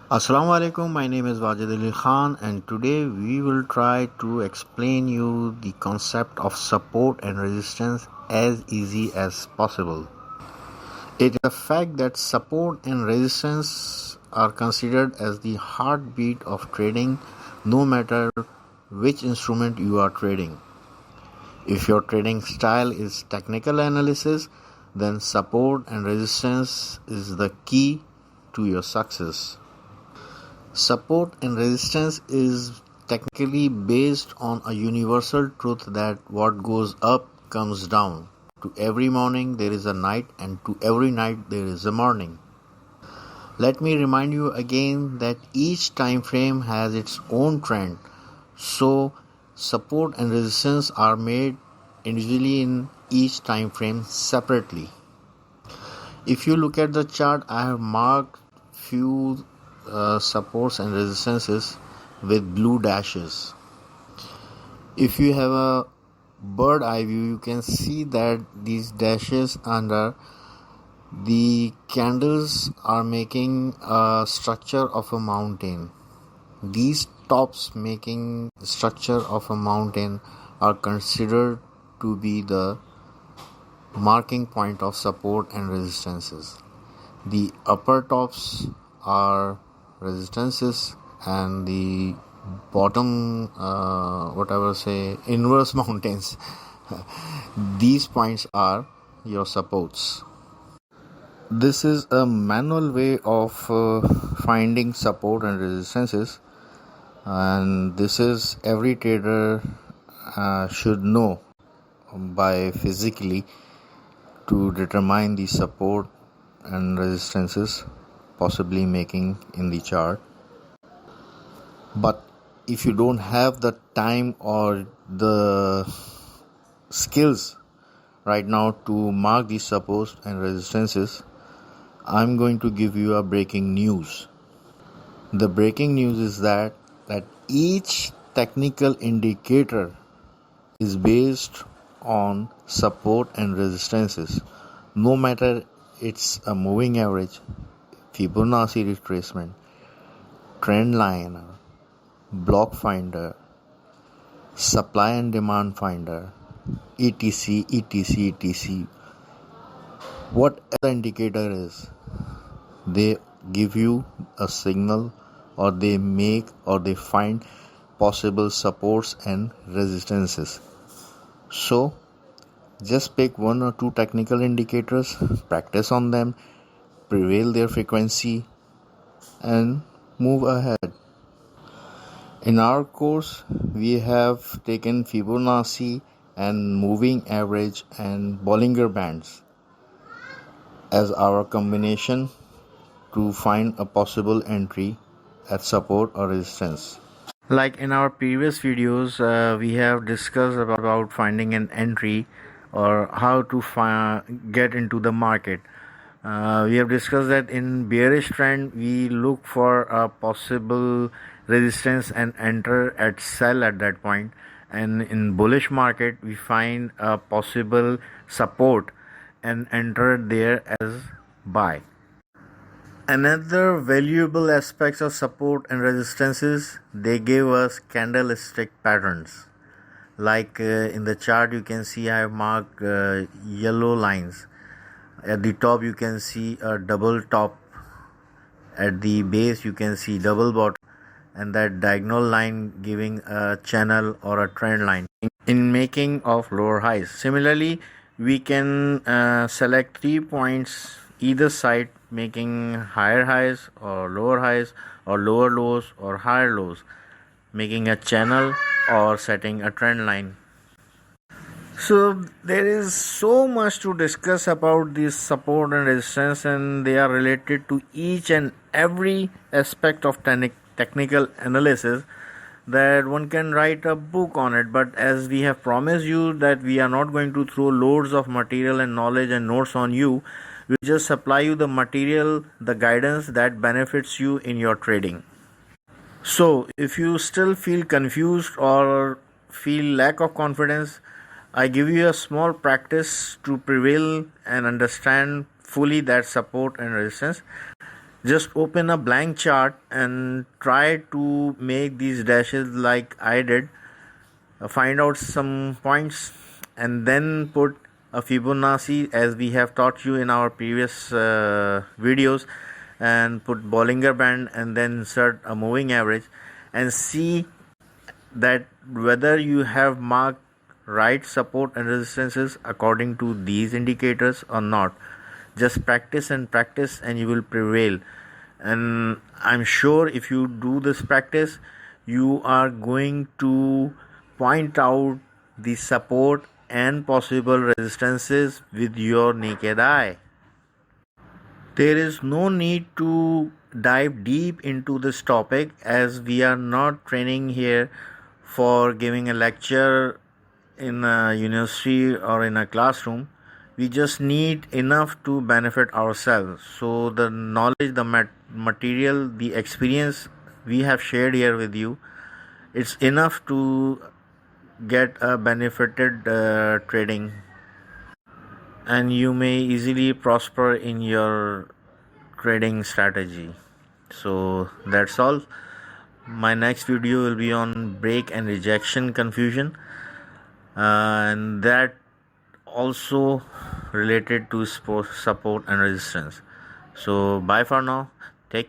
Assalamu alaikum, my name is Wajid Ali Khan and today we will try to explain you the concept of support and resistance as easy as possible. It is a fact that support and resistance are considered as the heartbeat of trading no matter which instrument you are trading. If your trading style is technical analysis, then support and resistance is the key to your success. Support and resistance is technically based on a universal truth that what goes up comes down. To every morning there is a night, and to every night there is a morning. Let me remind you again that each time frame has its own trend. So support and resistance are made individually in each time frame separately. If you look at the chart, I have marked few supports and resistances with blue dashes. If you have a bird eye view, you can see that these dashes under the candles are making a structure of a mountain. These tops making the structure of a mountain are considered to be the marking point of support and resistances. The upper tops are resistances and the bottom inverse mountains these points are your supports. This is a manual way of finding support and resistances, and this is every trader should know by physically to determine the support and resistances possibly making in the chart. But if you don't have the time or the skills right now to mark these supports and resistances, I'm going to give you a breaking news. The breaking news is that each technical indicator is based on support and resistances, no matter it's a moving average, Fibonacci retracement, trend line, block finder, supply and demand finder, etc. Whatever the indicator is, they give you a signal, or they make or they find possible supports and resistances. So just pick one or two technical indicators, practice on them, prevail their frequency, and move ahead. In our course, we have taken Fibonacci and moving average and Bollinger Bands as our combination to find a possible entry at support or resistance. Like in our previous videos, we have discussed about finding an entry or how to get into the market. We have discussed that in bearish trend we look for a possible resistance and enter at sell at that point, and in bullish market we find a possible support and enter there as buy. Another valuable aspects of support and resistances, they give us candlestick patterns. Like in the chart you can see I have marked yellow lines. At the top you can see a double top, at the base you can see double bottom, and that diagonal line giving a channel or a trend line in making of lower highs. Similarly, we can select 3 points either side making higher highs or lower lows or higher lows, making a channel or setting a trend line. So there is so much to discuss about this support and resistance, and they are related to each and every aspect of technical analysis that one can write a book on it. But as we have promised you that we are not going to throw loads of material and knowledge and notes on you, we just supply you the material, the guidance that benefits you in your trading. So if you still feel confused or feel lack of confidence, I give you a small practice to prevail and understand fully that support and resistance. Just open a blank chart and try to make these dashes like I did. Find out some points and then put a Fibonacci as we have taught you in our previous videos, and put Bollinger Band and then insert a moving average and see that whether you have marked right support and resistances according to these indicators or not. Just practice and practice and you will prevail. And I'm sure if you do this practice, you are going to point out the support and possible resistances with your naked eye. There is no need to dive deep into this topic, as we are not training here for giving a lecture in a university or in a classroom. We just need enough to benefit ourselves. So the knowledge, the material, the experience we have shared here with you, it's enough to get a benefited trading, and you may easily prosper in your trading strategy. So that's all. My next video will be on break and rejection confusion, and that also related to support and resistance. So bye for now. Take care.